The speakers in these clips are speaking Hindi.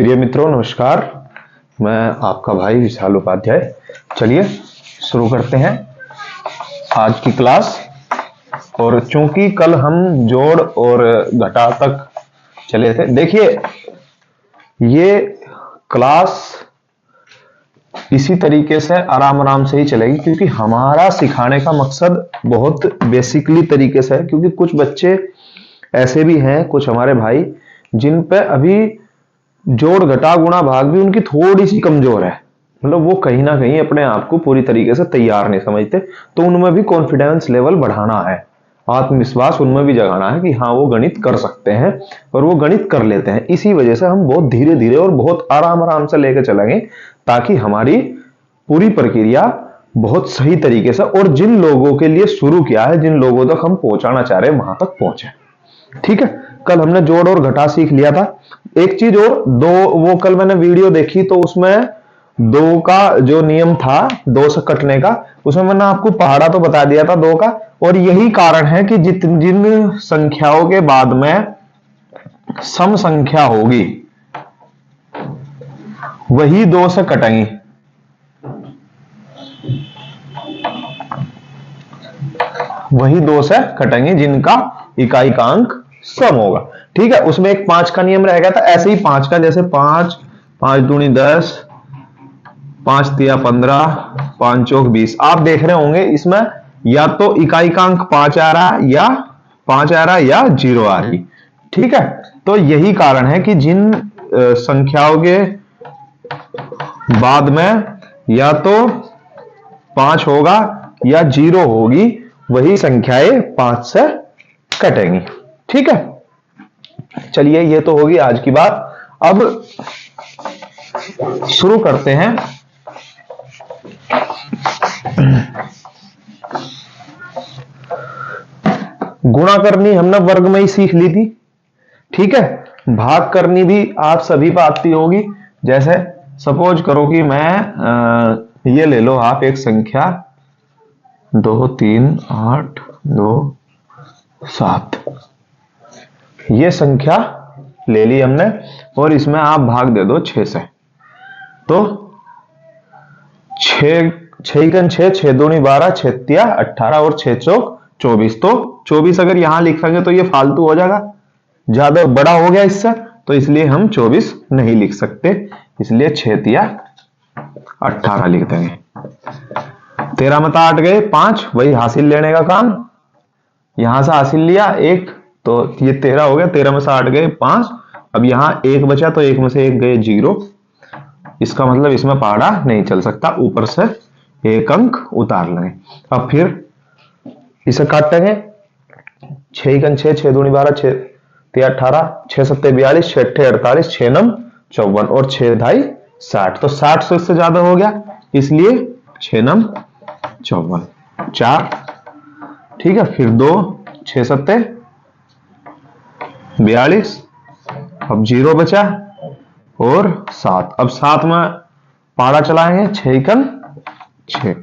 प्रिय मित्रों नमस्कार। मैं आपका भाई विशाल उपाध्याय। चलिए शुरू करते हैं आज की क्लास। और चूंकि कल हम जोड़ और घटा तक चले थे, देखिए ये क्लास इसी तरीके से आराम आराम से ही चलेगी, क्योंकि हमारा सिखाने का मकसद बहुत बेसिकली तरीके से है। क्योंकि कुछ बच्चे ऐसे भी हैं, कुछ हमारे भाई, जिन पे अभी जोड़ घटा गुणा भाग भी उनकी थोड़ी सी कमजोर है। मतलब वो कहीं ना कहीं अपने आप को पूरी तरीके से तैयार नहीं समझते। तो उनमें भी कॉन्फिडेंस लेवल बढ़ाना है, आत्मविश्वास उनमें भी जगाना है कि हाँ वो गणित कर सकते हैं और वो गणित कर लेते हैं। इसी वजह से हम बहुत धीरे धीरे और बहुत आराम आराम से लेकर चलेंगे, ताकि हमारी पूरी प्रक्रिया बहुत सही तरीके से, और जिन लोगों के लिए शुरू किया है, जिन लोगों तक हम पहुंचाना चाह रहे हैं, वहां तक पहुंचे। ठीक है, कल हमने जोड़ और घटा सीख लिया था। एक चीज और, दो, वो कल मैंने वीडियो देखी तो उसमें दो का जो नियम था, दो से कटने का, उसमें मैंने आपको पहाड़ा तो बता दिया था दो का। और यही कारण है कि जिन संख्याओं के बाद में सम संख्या होगी वही दो से कटेंगी। वही दो से कटेंगे जिनका इकाई का अंक सम होगा। ठीक है, उसमें एक 5 का नियम रह गया था। ऐसे ही 5 का, जैसे 5, 5 दूनी 10, 5 तिया 15, 5 चौक 20। आप देख रहे होंगे इसमें या तो इकाई का अंक 5 आ रहा है, या 5 आ रहा है, या 0 आ रही। ठीक है, तो यही कारण है कि जिन संख्याओं के बाद में या तो 5 होगा या 0 होगी, वही संख्याएं 5 से कटेंगी। ठीक है, चलिए ये तो होगी आज की बात। अब शुरू करते हैं। गुणा करनी हमने वर्ग में ही सीख ली थी। ठीक है, भाग करनी भी आप सभी को आती होगी। जैसे सपोज करो कि मैं ये ले लो आप एक संख्या 2 3 8 2 7, ये संख्या ले ली हमने, और इसमें आप भाग दे दो 6 से। तो 6 6 6 6 दूनी 12, 6 तिया 18 और 6 चौक 24। तो 24 अगर यहां लिखेंगे तो ये फालतू हो जाएगा, ज्यादा बड़ा हो गया इससे, तो इसलिए हम 24 नहीं लिख सकते। इसलिए 6 तिया 18 लिख देंगे। 13 में 8 गए 5, वही हासिल लेने का काम, यहां से हासिल लिया 1, तो ये 13 हो गया। 13 में से 8 गए 5, अब यहां 1 बचा तो 1 में से 1 गए 0। इसका मतलब इसमें पहाड़ा नहीं चल सकता, ऊपर से 1 अंक उतार लेंगे। अब फिर इसे काटेंगे। 6 6 6 दूनी 12, 6 तिया 18, 6 7 42, 6 8 48, 6 9 54 और 6 ढाई 60। तो 60 से इससे ज्यादा हो गया, इसलिए 6 9 54 4। ठीक है, फिर 2 6 7 42, अब 0 बचा और 7। अब 7 में पारा चलाएंगे, 6 6,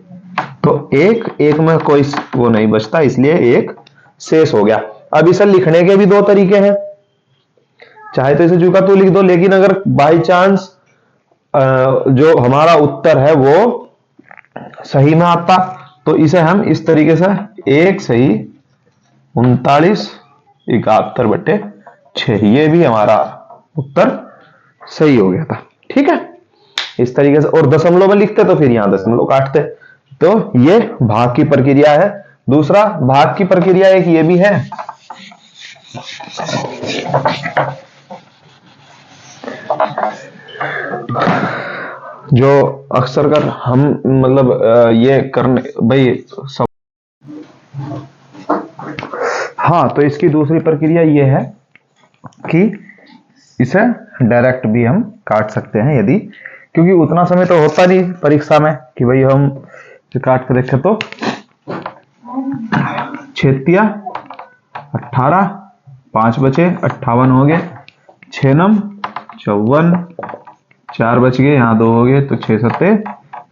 तो 1 में कोई वो नहीं बचता, इसलिए 1 शेष हो गया। अब इसे लिखने के भी दो तरीके हैं, चाहे तो इसे जुका तो लिख दो, लेकिन अगर बाई चांस जो हमारा उत्तर है वो सही में आता, तो इसे हम इस तरीके से 1 सही 39 71/6, ये भी हमारा उत्तर सही हो गया था। ठीक है, इस तरीके से। और दशमलव में लिखते तो फिर यहां दशमलव काटते। तो ये भाग की प्रक्रिया है। दूसरा भाग की प्रक्रिया एक ये भी है, जो अक्सर कर हम मतलब ये करने भाई सब। हाँ, तो इसकी दूसरी प्रक्रिया ये है कि इसे डायरेक्ट भी हम काट सकते हैं, यदि, क्योंकि उतना समय तो होता नहीं परीक्षा में कि भाई हम काट कर देखें। तो 6 तिया 18, 5 बचे 58 हो गए, 6 9 54, 4 बच गए, यहाँ 2 हो गए, तो 6 7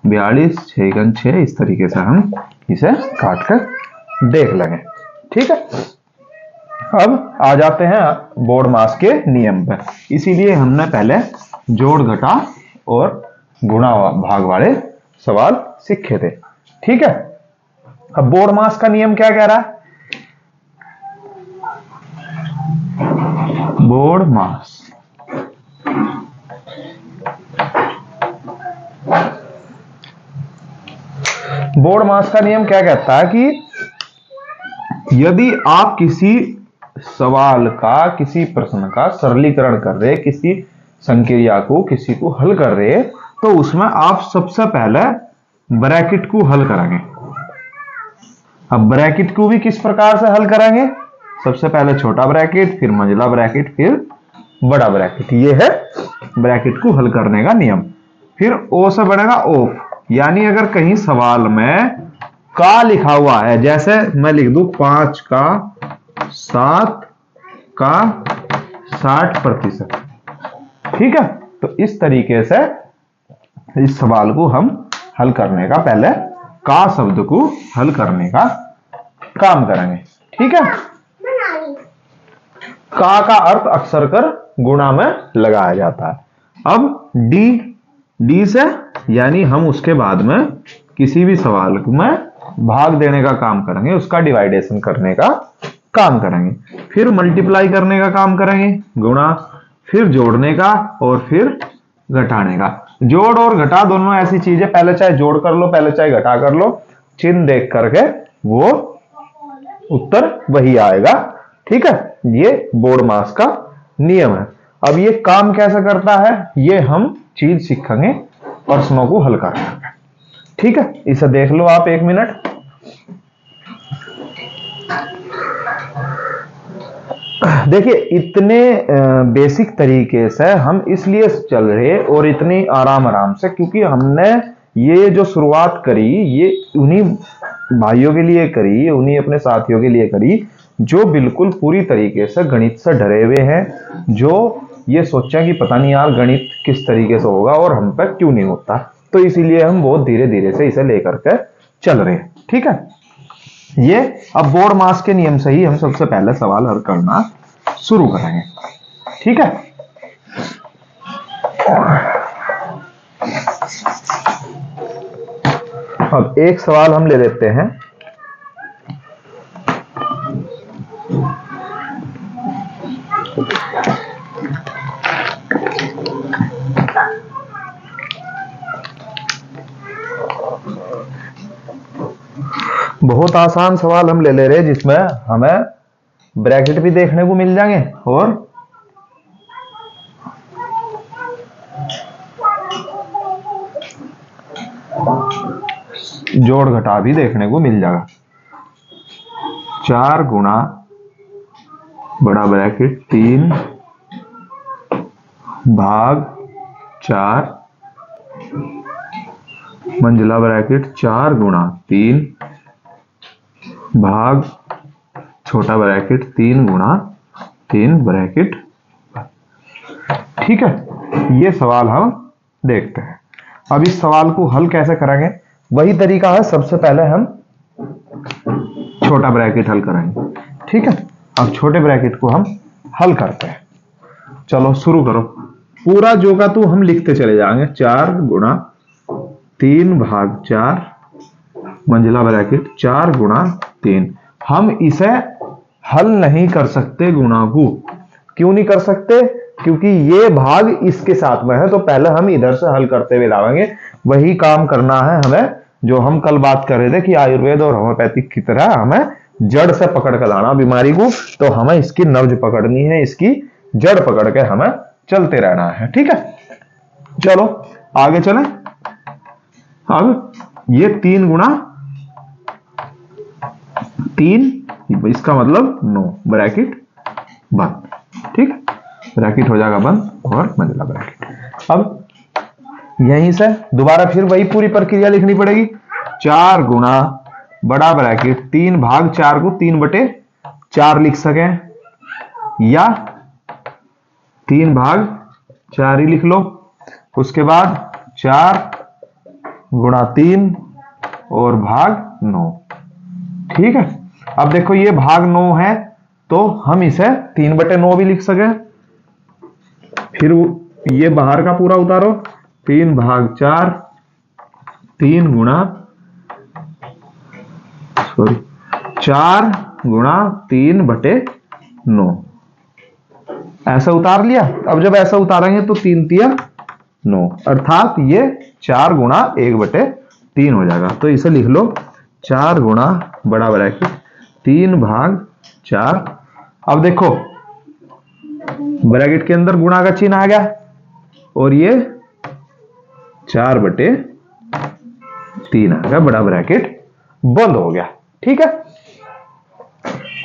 42, 6 6। इस तरीके से हम इसे काट कर देख लेंगे। ठीक है, अब आ जाते हैं बोर्ड मास के नियम पर। इसीलिए हमने पहले जोड़ घटा और गुणा भाग वाले सवाल सीखे थे। ठीक है, अब बोर्ड मास का नियम क्या कह रहा है? बोर्ड मास का नियम क्या कहता है कि यदि आप किसी सवाल का, किसी प्रश्न का सरलीकरण कर रहे, किसी संक्रिया को, किसी को हल कर रहे, तो उसमें आप सबसे पहले ब्रैकेट को हल करेंगे। अब ब्रैकेट को भी किस प्रकार से हल करेंगे? सबसे पहले छोटा ब्रैकेट, फिर मंझला ब्रैकेट, फिर बड़ा ब्रैकेट। ये है ब्रैकेट को हल करने का नियम। फिर ओ से बनेगा ऑफ, यानी अगर कहीं सवाल में का लिखा हुआ है, जैसे मैं लिख दूं 5 का 7 का 60%, ठीक है, तो इस तरीके से इस सवाल को हम हल करने का, पहले का शब्द को हल करने का काम करेंगे। ठीक है, का अर्थ अक्सर कर गुणा में लगाया जाता है। अब डी से, यानी हम उसके बाद में किसी भी सवाल में भाग देने का काम करेंगे, उसका डिवाइडेशन करने का काम करेंगे, फिर मल्टीप्लाई करने का काम करेंगे, गुणा, फिर जोड़ने का, और फिर घटाने का। जोड़ और घटा दोनों ऐसी चीजें, पहले चाहे जोड़ कर लो, पहले चाहे घटा कर लो, चिन्ह देख करके वो उत्तर वही आएगा। ठीक है, ये बोर्ड मास का नियम है। अब ये काम कैसे करता है, ये हम चीज सीखेंगे प्रश्नों को हल करना। ठीक है, इसे देख लो आप 1 मिनट। देखिए, इतने बेसिक तरीके से हम इसलिए चल रहे और इतनी आराम से, क्योंकि हमने ये जो शुरुआत करी ये उन्हीं भाइयों के लिए करी, उन्हीं अपने साथियों के लिए करी जो बिल्कुल पूरी तरीके से गणित से डरे हुए हैं, जो ये सोचा कि पता नहीं यार गणित किस तरीके से होगा और हम पे क्यों नहीं होता। तो इसीलिए हम बहुत धीरे धीरे से इसे लेकर के चल रहे हैं। ठीक है, ये अब बोर्ड मास के नियम से ही हम सबसे पहले सवाल हल करना शुरू करेंगे। ठीक है, अब एक सवाल हम ले लेते हैं। बहुत आसान सवाल हम ले रहे हैं, जिसमें हमें ब्रैकेट भी देखने को मिल जाएंगे और जोड़ घटा भी देखने को मिल जाएगा। 4 गुणा बड़ा ब्रैकेट 3 भाग 4 मंझला ब्रैकेट 4 गुणा 3 भाग छोटा ब्रैकेट 3 गुणा 3 ब्रैकेट। ठीक है, ये सवाल हम देखते हैं। अब इस सवाल को हल कैसे करेंगे? वही तरीका है, सबसे पहले हम छोटा ब्रैकेट हल करेंगे। ठीक है, अब छोटे ब्रैकेट को हम हल करते हैं। चलो शुरू करो। पूरा जो का तू हम लिखते चले जाएंगे। 4 गुणा 3 भाग 4 मंझला ब्रैकेट 4 गुणा 3। हम इसे हल नहीं कर सकते गुणा को। क्यों नहीं कर सकते? क्योंकि ये भाग इसके साथ में है, तो पहले हम इधर से हल करते हुए लाएंगे। वही काम करना है हमें जो हम कल बात कर रहे थे कि आयुर्वेद और होम्योपैथिक की तरह हमें जड़ से पकड़ कर लाना बीमारी को। तो हमें इसकी नब्ज पकड़नी है, इसकी जड़ पकड़ के हमें चलते रहना है। ठीक है, चलो आगे चलें। अब ये 3 गुणा 3, इसका मतलब 9 ब्रैकेट बंद। ठीक है, ब्रैकेट हो जाएगा बंद और मंझला ब्रैकेट। अब यहीं से दोबारा फिर वही पूरी प्रक्रिया लिखनी पड़ेगी। 4 गुणा बड़ा ब्रैकेट 3 भाग 4 को 3/4 लिख सकें, या 3 भाग 4 ही लिख लो। उसके बाद 4 गुणा 3 और भाग 9। ठीक है, अब देखो ये भाग 9 है, तो हम इसे 3/9 भी लिख सके। फिर ये बाहर का पूरा उतारो, 3/4, 3 गुणा 4 गुणा 3/9 ऐसा उतार लिया। अब जब ऐसा उतारेंगे तो 3 तिया 9, अर्थात ये 4 गुणा 1/3 हो जाएगा। तो इसे लिख लो 4 गुणा बड़ा ब्रैकेट 3/4। अब देखो ब्रैकेट के अंदर गुणा का चिन्ह आ गया और ये 4/3 आ गया, बड़ा ब्रैकेट बंद हो गया। ठीक है,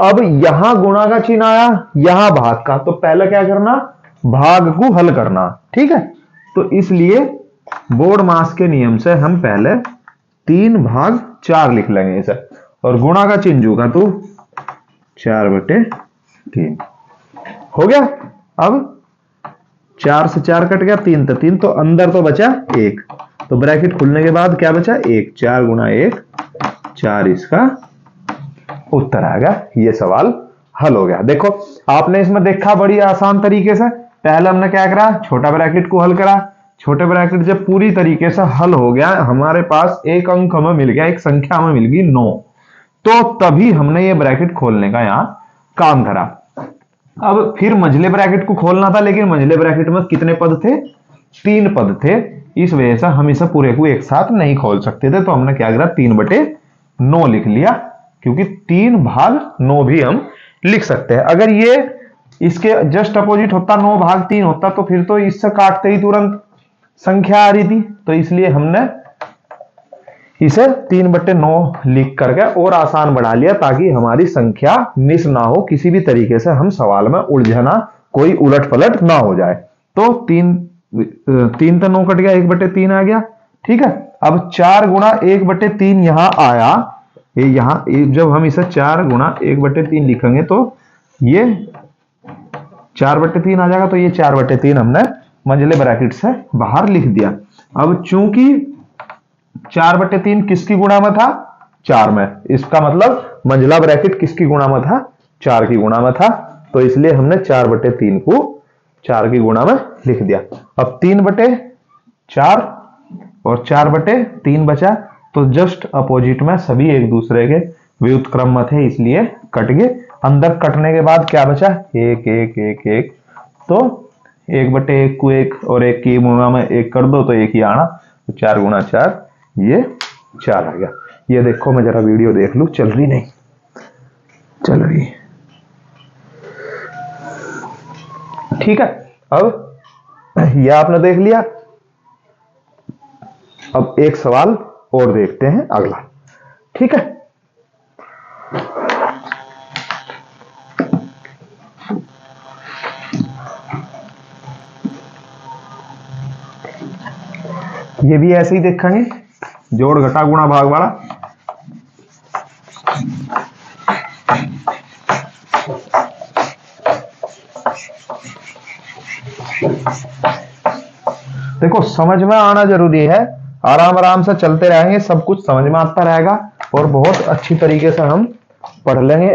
अब यहां गुणा का चिन्ह आया, यहां भाग का, तो पहले क्या करना, भाग को हल करना। ठीक है, तो इसलिए बोर्ड मास के नियम से हम पहले 3/4 लिख लेंगे इसे, और गुणा का चिन्ह जो का तो 4/3 हो गया। अब 4 से 4 कट गया, 3 तो 3, तो अंदर तो बचा 1, तो ब्रैकेट खुलने के बाद क्या बचा 1, 4 गुणा 1 4, इसका उत्तर आ गया। ये सवाल हल हो गया। देखो आपने इसमें देखा बड़ी आसान तरीके से, पहले हमने क्या करा, छोटा ब्रैकेट को हल करा। छोटे ब्रैकेट जब पूरी तरीके से हल हो गया, हमारे पास एक अंक हमें मिल गया, एक संख्या हमें मिल गई 9, तो तभी हमने ये ब्रैकेट खोलने का यहां काम करा। अब फिर मंझले ब्रैकेट को खोलना था, लेकिन मंझले ब्रैकेट में कितने पद थे, 3 पद थे, इस वजह से हम इसे पूरे को एक साथ नहीं खोल सकते थे। तो हमने क्या करा, 3/9 लिख लिया, क्योंकि 3/9 भी हम लिख सकते हैं। अगर ये इसके जस्ट अपोजिट होता, 9/3 होता, तो फिर तो इससे काटते ही तुरंत संख्या आ रही थी। तो इसलिए हमने इसे 3/9 लिख करके और आसान बढ़ा लिया, ताकि हमारी संख्या मिस ना हो, किसी भी तरीके से हम सवाल में उलझना, कोई उलट पलट ना हो जाए। तो 3 तो 9 कट गया, 1/3 आ गया। ठीक है, अब 4 गुणा 1/3 यहां आया, यहां जब हम इसे 4 गुणा 1/3 लिखेंगे तो ये 4/3 आ जाएगा। तो ये 4/3 हमने मंझले ब्रैकेट से बाहर लिख दिया। अब चूंकि 4/3 किसकी गुणा में था, 4 में, इसका मतलब मंझला ब्रैकेट किसकी गुणा में था, 4 की गुणा में था, तो इसलिए हमने 4/3 को 4 की गुणा में लिख दिया। अब 3/4 और 4/3 बचा, तो जस्ट अपोजिट में सभी एक दूसरे के व्युत्क्रम में थे, इसलिए कट गए। अंदर कटने के बाद क्या बचा, 1 1 1 1, तो 1/1 को 1 और 1 की गुणा में 1 कर दो तो 1 ही आना, तो 4 गुणा 4, ये 4 आ गया। ये देखो, मैं जरा वीडियो देख लूं, चल रही नहीं, चल रही। ठीक है, अब ये आपने देख लिया। अब एक सवाल और देखते हैं, अगला। ठीक है, ये भी ऐसे ही देखेंगे, जोड़ घटा गुणा भाग वाला। देखो समझ में आना जरूरी है, आराम आराम से चलते रहेंगे, सब कुछ समझ में आता रहेगा और बहुत अच्छी तरीके से हम पढ़ लेंगे।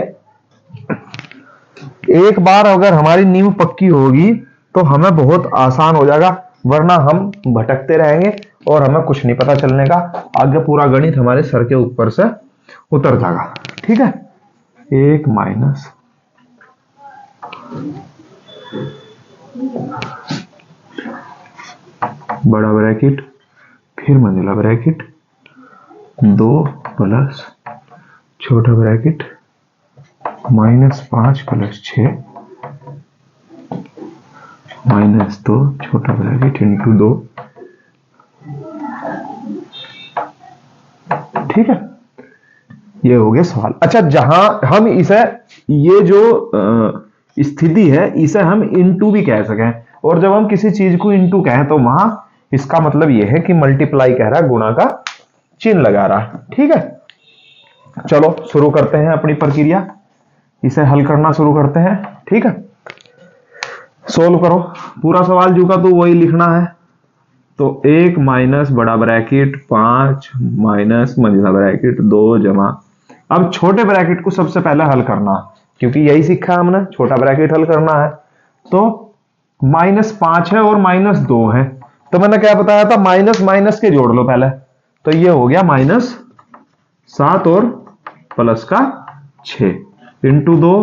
एक बार अगर हमारी नींव पक्की होगी तो हमें बहुत आसान हो जाएगा, वरना हम भटकते रहेंगे और हमें कुछ नहीं पता चलने का। आगे पूरा गणित हमारे सर के ऊपर से उतर जाएगा। ठीक है, 1 माइनस बड़ा ब्रैकेट, फिर मंझला ब्रैकेट, 2 प्लस छोटा ब्रैकेट -5 + 6 -2 छोटा ब्रैकेट इंटू 2। ठीक है, ये हो गया सवाल। अच्छा, जहां हम इसे, ये जो स्थिति है, इसे हम इनटू भी कह सकें, और जब हम किसी चीज को इनटू कहें तो वहां इसका मतलब यह है कि मल्टीप्लाई कह रहा है, गुणा का चिन्ह लगा रहा है। ठीक है, चलो शुरू करते हैं अपनी प्रक्रिया, इसे हल करना शुरू करते हैं। ठीक है, सोल्व करो पूरा सवाल जो का तो वही लिखना है। तो 1 माइनस बड़ा ब्रैकेट 5 माइनस मंझला ब्रैकेट 2 जमा, अब छोटे ब्रैकेट को सबसे पहले हल करना, क्योंकि यही सीखा है हमने, छोटा ब्रैकेट हल करना है। तो -5 है और -2 है, तो मैंने क्या बताया था, माइनस माइनस के जोड़ लो पहले। तो ये हो गया -7 और प्लस का 6 इंटू 2,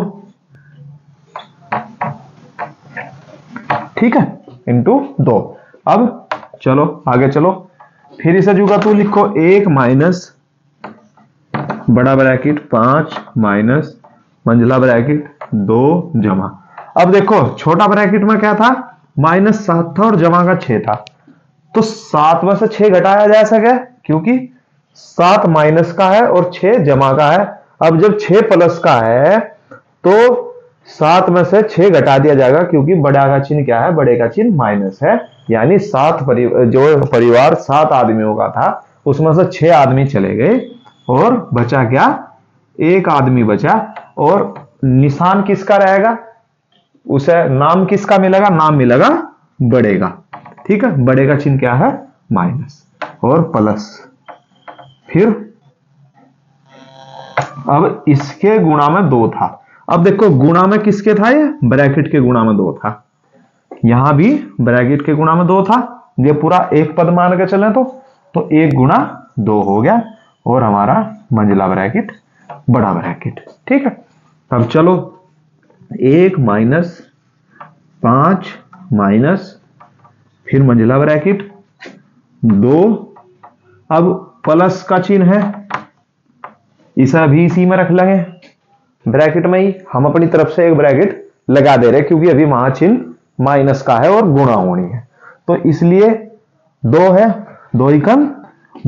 ठीक है, इंटू 2। अब चलो आगे चलो, फिर इसे जुगा तू लिखो 1 माइनस बड़ा ब्रैकेट 5 माइनस मंझला ब्रैकेट 2 जमा। अब देखो छोटा ब्रैकेट में क्या था, -7 था और जमा का 6 था, तो 7 में से 6 घटाया जा सके, क्योंकि 7 माइनस का है और 6 जमा का है। अब जब 6 प्लस का है तो 7 में से 6 घटा दिया जाएगा, क्योंकि बड़ा का चिन्ह क्या है, बड़े का चिन्ह माइनस है। यानी जो परिवार 7 आदमियों का था उसमें से 6 आदमी चले गए और बचा क्या, एक आदमी बचा। और निशान किसका रहेगा, उसे नाम किसका मिलेगा, नाम मिलेगा बड़े का, ठीक है। बड़े का चिन्ह क्या है, माइनस और प्लस। फिर अब इसके गुणा में 2 था। अब देखो गुणा में किसके था, ये ब्रैकेट के गुणा में 2 था, यहां भी ब्रैकेट के गुणा में 2 था। ये पूरा एक पद मान के चले तो 1 गुणा 2 हो गया और हमारा मंझला ब्रैकेट बड़ा ब्रैकेट, ठीक है। अब चलो 1 माइनस 5 माइनस फिर मंझला ब्रैकेट 2, अब प्लस का चिन्ह है, इसे भी इसी में रख लेंगे, ब्रैकेट में ही हम अपनी तरफ से एक ब्रैकेट लगा दे रहे, क्योंकि अभी वहां चिन्ह माइनस का है और गुणा होनी है, तो इसलिए 2 है, 2 एकम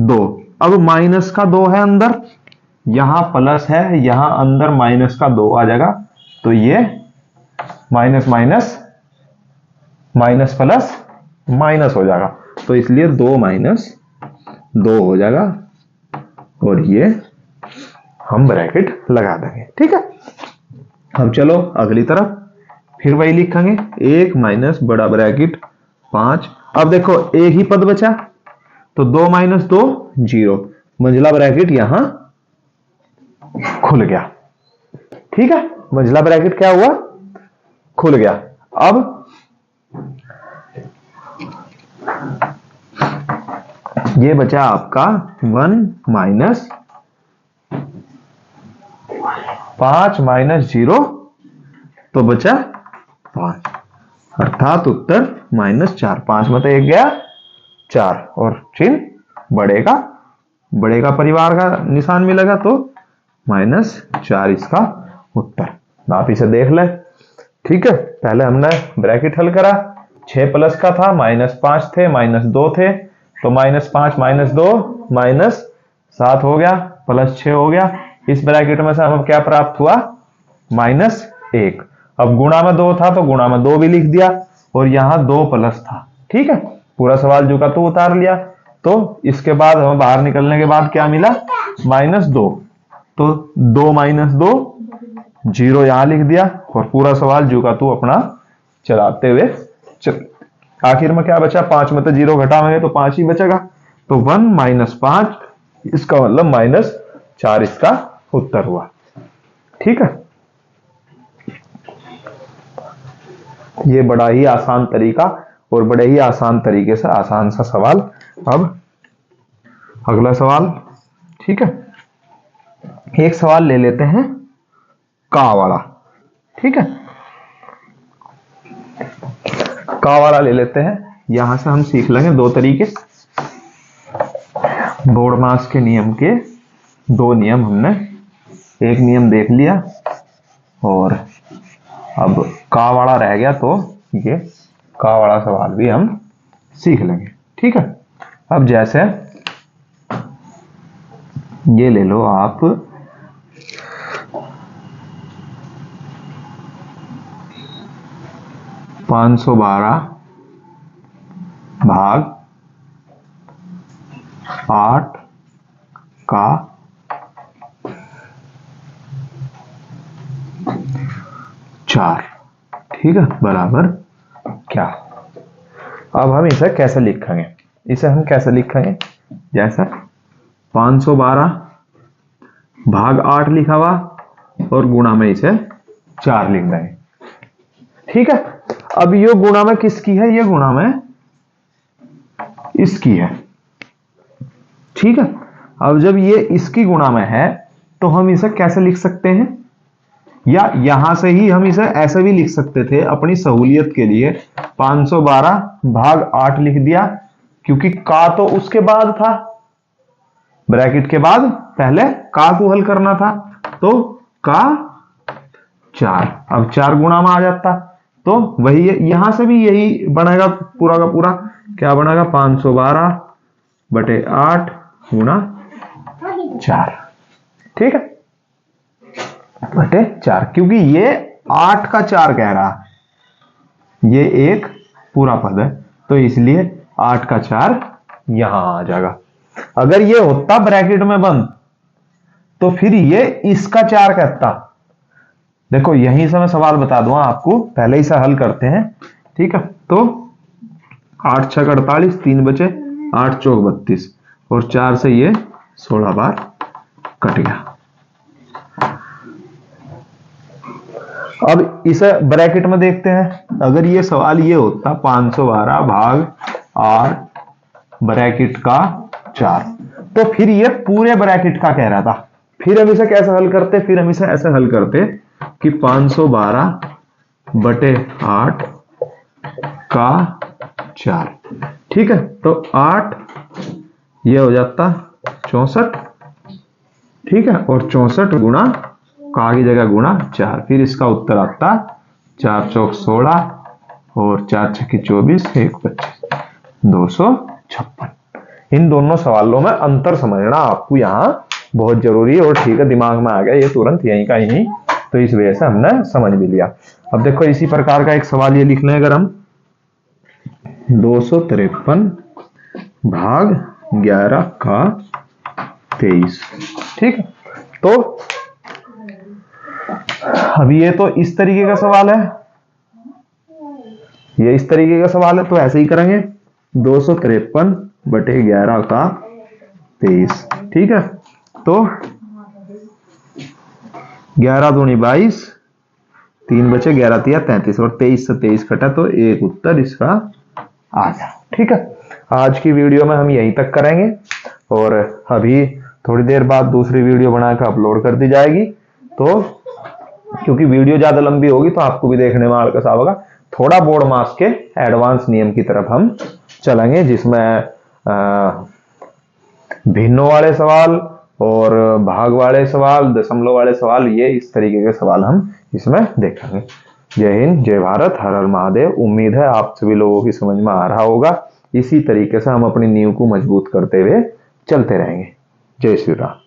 2। अब माइनस का 2 है अंदर, यहां प्लस है, यहां अंदर माइनस का 2 आ जाएगा, तो ये minus minus minus plus minus हो जाएगा, तो इसलिए 2 माइनस 2 हो जाएगा और ये हम ब्रैकेट लगा देंगे, ठीक है। अब चलो अगली तरफ, फिर वही लिखेंगे 1 माइनस बड़ा ब्रैकेट 5। अब देखो एक ही पद बचा, तो 2 माइनस 2 0, मंझला ब्रैकेट यहां खुल गया, ठीक है। मंझला ब्रैकेट क्या हुआ, खुल गया। अब ये बचा आपका 1 माइनस 5 माइनस 0, तो बचा 5, अर्थात उत्तर -4। 5 में तो 1 गया 4 और चिन्ह बड़े का परिवार का निशान मिलेगा, तो -4 इसका उत्तर। आप इसे देख ले, ठीक है। पहले हमने ब्रैकेट हल करा, 6 प्लस का था, -5 थे, -2 थे, तो -5 -2 -7 हो गया, +6 हो गया। इस ब्रैकेट में से हमें क्या प्राप्त हुआ, -1। अब गुणा में 2 था तो गुणा में 2 भी लिख दिया, और यहां 2 प्लस था, ठीक है। पूरा सवाल जो का तो उतार लिया। तो इसके बाद हमें बाहर निकलने के बाद क्या मिला, -2, तो 2 - 2 0 यहां लिख दिया, और पूरा सवाल जो का तू अपना चलाते हुए चल। आखिर में क्या बचा, 5 में तो 0 घटाएंगे तो 5 ही बचेगा, तो 1 - 5, इसका मतलब -4 इसका उत्तर हुआ, ठीक है। ये बड़ा ही आसान तरीका और बड़े ही आसान तरीके से आसान सा सवाल। अब अगला सवाल, ठीक है। एक सवाल ले लेते हैं का वाला, ठीक है। का वाला ले लेते हैं, यहां से हम सीख लेंगे 2 तरीके। बोर्डमास के नियम के 2 नियम हमने एक नियम देख लिया, और अब का वाला रह गया, तो ये का वाला सवाल भी हम सीख लेंगे, ठीक है। अब जैसे ये ले लो आप, $512 भाग 8 का 4, ठीक है, बराबर क्या। अब हम इसे कैसे लिखेंगे, इसे हम कैसे लिखेंगे, जैसा 512 भाग 8 लिखा हुआ और गुणा में इसे 4 लिख रहे हैं। ठीक है, अब ये गुणा में किसकी है? ये गुणा में इसकी है। ठीक है, अब जब ये इसकी गुणा में है तो हम इसे कैसे लिख सकते हैं? या यहां से ही हम इसे ऐसे भी लिख सकते थे अपनी सहूलियत के लिए, 512 भाग 8 लिख दिया, क्योंकि का तो उसके बाद था, ब्रैकेट के बाद पहले का को हल करना था, तो का 4, अब 4 गुणा में आ जाता, तो वही यहां से भी यही बनेगा पूरा का पूरा। क्या बनेगा? 512 बटे 8 गुणा 4। ठीक है, बटे 4, क्योंकि ये 8 का 4 कह रहा है, ये एक पूरा पद है, तो इसलिए 8 का 4 यहां आ जाएगा। अगर ये होता ब्रैकेट में बंद तो फिर ये इसका 4 कहता। देखो यहीं से मैं सवाल बता दूंगा आपको, पहले ही से हल करते हैं। ठीक है, तो 8 6 48, 3 बचे, 8 चौक 32 और 4 से ये 16 बार कट गया। अब इसे ब्रैकेट में देखते हैं। अगर ये सवाल ये होता 512 भाग 8 ब्रैकेट का 4, तो फिर ये पूरे ब्रैकेट का कह रहा था। फिर हम इसे कैसे हल करते? फिर हम इसे ऐसे हल करते कि 512 बटे 8 का 4। ठीक है, तो 8 ये हो जाता 64। ठीक है, और 64 गुणा का की जगह गुणा 4, फिर इसका उत्तर आता 4 चौक 16 और 4 छक्की 24, 1 25, 256। इन दोनों सवालों में अंतर समझना आपको यहाँ बहुत जरूरी है। और ठीक है, दिमाग में आ गया ये तुरंत यहीं का यहीं, तो इस वजह से हमने समझ भी लिया। अब देखो इसी प्रकार का एक सवाल ये लिख लें, अगर हम 253 भाग 11 का 23। ठीक है, तो अब ये तो इस तरीके का सवाल है, ये इस तरीके का सवाल है, तो ऐसे ही करेंगे 253 बटे 11 का 23। ठीक है, तो 11 दूनी 22, 3 बचे, 11 तिया 33 और 23 से 23 कटा, तो एक उत्तर इसका आ गया। ठीक है, आज की वीडियो में हम यहीं तक करेंगे और अभी थोड़ी देर बाद दूसरी वीडियो बनाकर अपलोड कर दी जाएगी। तो क्योंकि वीडियो ज्यादा लंबी होगी तो आपको भी देखने में आलस आएगा। थोड़ा बोर्ड मास के एडवांस नियम की तरफ हम चलेंगे, जिसमें भिन्नों वाले सवाल और भाग वाले सवाल, दशमलव वाले सवाल, ये इस तरीके के सवाल हम इसमें देखेंगे। जय हिंद, जय भारत, हर हर महादेव। उम्मीद है आप सभी लोगों की समझ में आ रहा होगा। इसी तरीके से हम अपनी नींव को मजबूत करते हुए चलते रहेंगे। जय श्री राम।